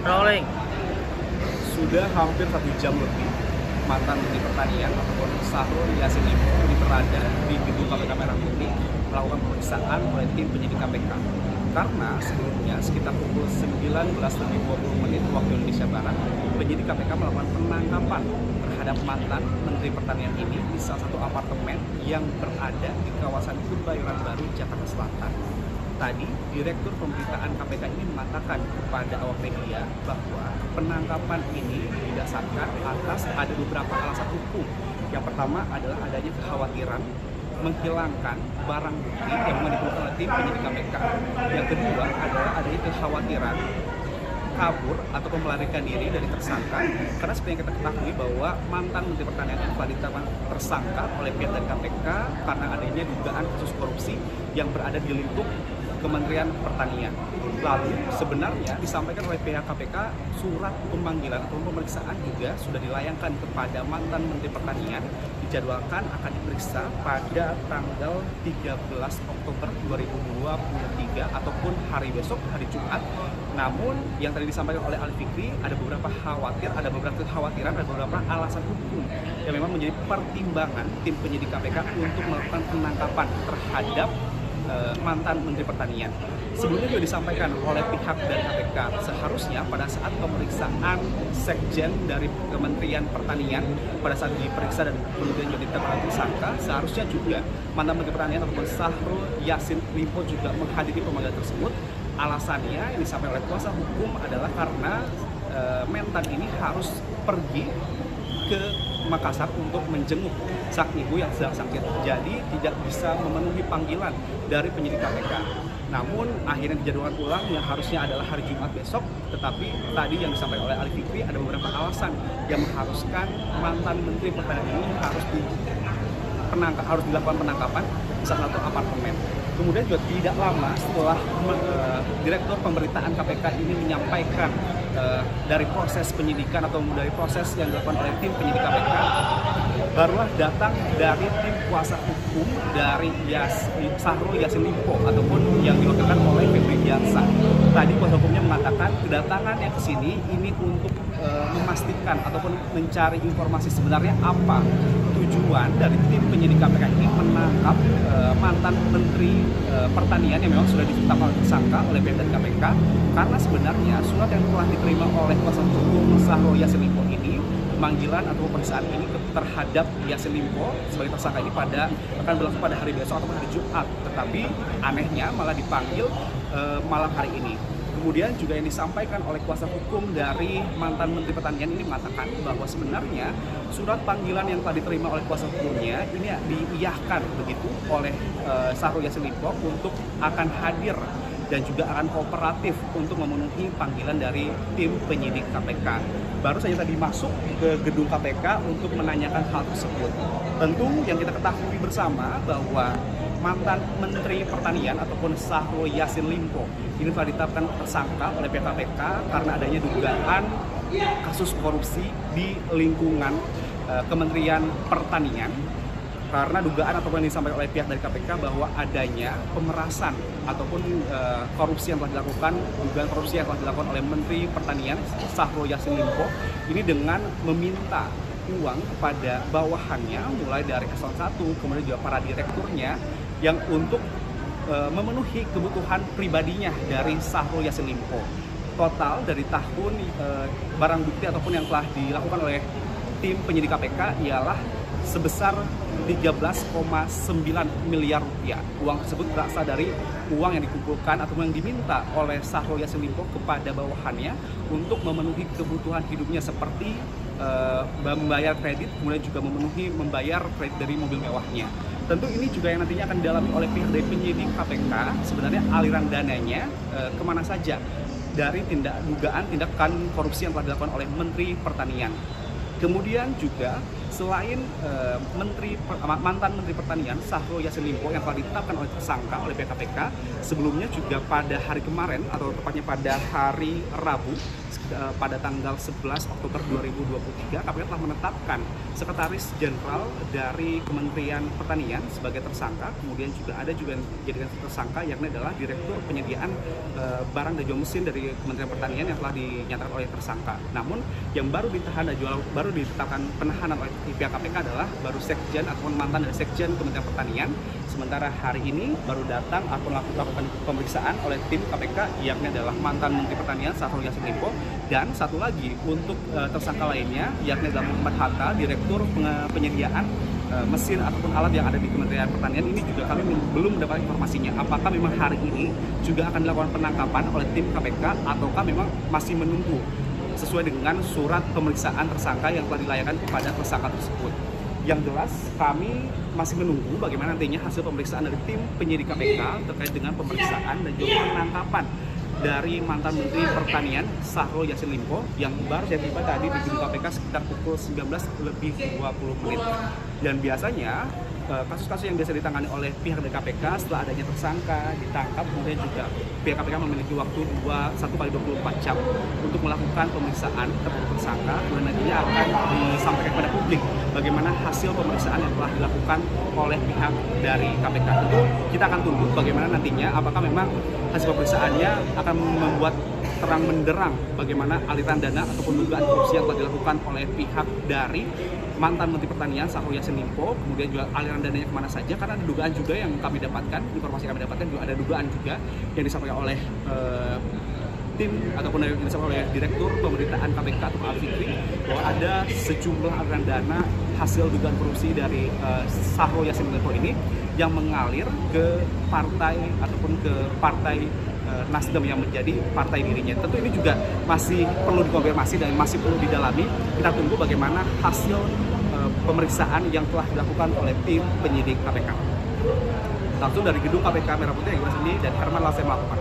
Rolling. Sudah hampir 1 jam lebih mantan Menteri Pertanian ataupun Syahrul Yassin Limpo ini berada di gedung KPK Merah Putih melakukan pemeriksaan oleh tim penyidik KPK. Karena sebelumnya sekitar pukul 19.20 waktu Indonesia Barat, penyidik KPK melakukan penangkapan terhadap mantan Menteri Pertanian ini di salah satu apartemen yang berada di kawasan Kebayoran Baru, Jakarta Selatan. Tadi, Direktur Pemberitaan KPK ini mengatakan kepada awak media bahwa penangkapan ini didasarkan atas ada beberapa alasan hukum. Yang pertama adalah adanya kekhawatiran menghilangkan barang bukti yang memang diperlukan oleh tim penyidik KPK. Yang kedua adalah adanya kekhawatiran kabur atau melarikan diri dari tersangka, karena seperti yang kita ketahui bahwa mantan Menteri Pertanian yang telah ditetapkan tersangka oleh pihak dari KPK karena adanya dugaan kasus korupsi yang berada di lingkup Kementerian Pertanian. Lalu sebenarnya disampaikan oleh pihak KPK surat pemanggilan atau pemeriksaan juga sudah dilayangkan kepada mantan Menteri Pertanian, dijadwalkan akan diperiksa pada tanggal 13 Oktober 2023 ataupun hari besok, hari Jumat. Namun yang tadi disampaikan oleh Ali Fikri ada beberapa kekhawatiran, ada beberapa alasan hukum yang memang menjadi pertimbangan tim penyidik KPK untuk melakukan penangkapan terhadap mantan Menteri Pertanian. Sebelumnya juga disampaikan oleh pihak dari KPK, seharusnya pada saat pemeriksaan sekjen dari Kementerian Pertanian, pada saat diperiksa dan kemudian jadi tersangka, seharusnya juga mantan Menteri Pertanian ataupun Syahrul Yassin Limpo juga menghadiri pemanggilan tersebut. Alasannya yang disampaikan oleh kuasa hukum adalah karena mentan ini harus pergi ke Makassar untuk menjenguk sang ibu yang sedang sakit, jadi tidak bisa memenuhi panggilan dari penyidik KPK. Namun akhirnya dijadwalkan ulang yang harusnya adalah hari Jumat besok, tetapi tadi yang disampaikan oleh Ali Fikri ada beberapa alasan yang mengharuskan mantan Menteri Pertanian ini harus dilakukan penangkapan di salah satu apartemen. Kemudian juga tidak lama setelah Direktur Pemberitaan KPK ini menyampaikan dari proses penyidikan atau dari proses yang dilakukan oleh tim penyidik KPK, barulah datang dari tim kuasa hukum dari Syahrul Yassin Limpo ataupun yang diwakilkan oleh Febri Diansyah. Tadi kuasa hukumnya mengatakan kedatangannya ke sini ini untuk memastikan ataupun mencari informasi sebenarnya apa tujuan dari tim penyidik KPK ini menangkap mantan Menteri Pertanian yang memang sudah ditetapkan tersangka oleh pihak dari KPK, karena sebenarnya surat yang telah diterima oleh kuasa hukum Syahrul Yassin Limpo ini, pemanggilan atau pemeriksaan ini terhadap Yassin Limpo sebagai tersangka ini akan berlangsung pada hari besok atau hari Jumat, tetapi anehnya malah dipanggil malam hari ini. Kemudian juga yang disampaikan oleh kuasa hukum dari mantan Menteri Pertanian ini mengatakan bahwa sebenarnya surat panggilan yang telah diterima oleh kuasa hukumnya ini diiyahkan begitu oleh Syahrul Yassin Limpo untuk akan hadir dan juga akan kooperatif untuk memenuhi panggilan dari tim penyidik KPK. Baru saja tadi masuk ke gedung KPK untuk menanyakan hal tersebut. Tentu yang kita ketahui bersama bahwa mantan Menteri Pertanian ataupun Syahrul Yassin Limpo ini telah ditetapkan tersangka oleh pihak KPK karena adanya dugaan kasus korupsi di lingkungan Kementerian Pertanian, karena dugaan ataupun yang disampaikan oleh pihak dari KPK bahwa adanya pemerasan ataupun korupsi yang telah dilakukan, dugaan korupsi yang telah dilakukan oleh Menteri Pertanian Syahrul Yassin Limpo ini dengan meminta uang kepada bawahannya mulai dari eselon 1 kemudian juga para direkturnya yang untuk memenuhi kebutuhan pribadinya dari Syahrul Yassin Limpo. Total dari tahun barang bukti ataupun yang telah dilakukan oleh tim penyidik KPK ialah sebesar 13,9 miliar rupiah. Uang tersebut berasal dari uang yang dikumpulkan ataupun yang diminta oleh Syahrul Yassin Limpo kepada bawahannya untuk memenuhi kebutuhan hidupnya seperti membayar kredit, kemudian juga membayar kredit dari mobil mewahnya. Tentu ini juga yang nantinya akan didalami oleh pihak dari penyidik KPK, sebenarnya aliran dananya kemana saja dari dugaan tindakan korupsi yang telah dilakukan oleh Menteri Pertanian. Kemudian juga selain mantan Menteri Pertanian Syahrul Yassin Limpo yang telah ditetapkan oleh tersangka oleh pihak KPK, sebelumnya juga pada hari kemarin atau tepatnya pada hari Rabu pada tanggal 11 Oktober 2023 KPK telah menetapkan Sekretaris Jenderal dari Kementerian Pertanian sebagai tersangka. Kemudian juga ada juga yang dijadikan tersangka, yakni adalah Direktur Penyediaan Barang dan Jual Mesin dari Kementerian Pertanian yang telah dinyatakan oleh tersangka. Namun yang baru ditahan dan baru ditetapkan penahanan oleh pihak KPK adalah baru Sekjen ataupun mantan dari Sekjen Kementerian Pertanian. Sementara hari ini baru datang atau melakukan pemeriksaan oleh tim KPK, yakni adalah mantan Menteri Pertanian Syahrul Yassin Limpo, dan satu lagi untuk tersangka lainnya, yakni adalah Muhammad Hatta, Direktur Penyediaan mesin ataupun alat yang ada di Kementerian Pertanian. Ini juga kami belum mendapat informasinya. Apakah memang hari ini juga akan dilakukan penangkapan oleh tim KPK ataukah memang masih menunggu sesuai dengan surat pemeriksaan tersangka yang telah dilayangkan kepada tersangka tersebut. Yang jelas kami masih menunggu bagaimana nantinya hasil pemeriksaan dari tim penyidik KPK terkait dengan pemeriksaan dan juga penangkapan dari mantan Menteri Pertanian Syahrul Yassin Limpo yang baru saja tiba tadi di gedung KPK sekitar pukul 19:20. Dan biasanya kasus-kasus yang biasa ditangani oleh pihak dari KPK setelah adanya tersangka ditangkap, kemudian juga pihak KPK memiliki waktu 1x24 jam untuk melakukan pemeriksaan terhadap tersangka, dan nantinya akan disampaikan kepada publik bagaimana hasil pemeriksaan yang telah dilakukan oleh pihak dari KPK. Tentu kita akan tunggu bagaimana nantinya, apakah memang hasil pemeriksaannya akan membuat terang menderang bagaimana aliran dana ataupun dugaan korupsi yang telah dilakukan oleh pihak dari mantan Menteri Pertanian Syahrul Yassin Limpo, kemudian juga aliran dananya kemana saja, karena ada dugaan juga yang kami dapatkan, informasi kami dapatkan juga ada dugaan juga yang disampaikan oleh tim ataupun yang disampaikan oleh Direktur Pemberitaan KPK atau Al Fikri, bahwa ada sejumlah aliran dana hasil dugaan korupsi dari Syahrul Yassin Limpo ini yang mengalir ke partai ataupun ke partai Nasdem yang menjadi partai dirinya. Tentu ini juga masih perlu dikonfirmasi dan masih perlu didalami. Kita tunggu bagaimana hasil pemeriksaan yang telah dilakukan oleh tim penyidik KPK. Langsung dari gedung KPK Merah Putih yang sendiri dan Herman Lasem melakukan.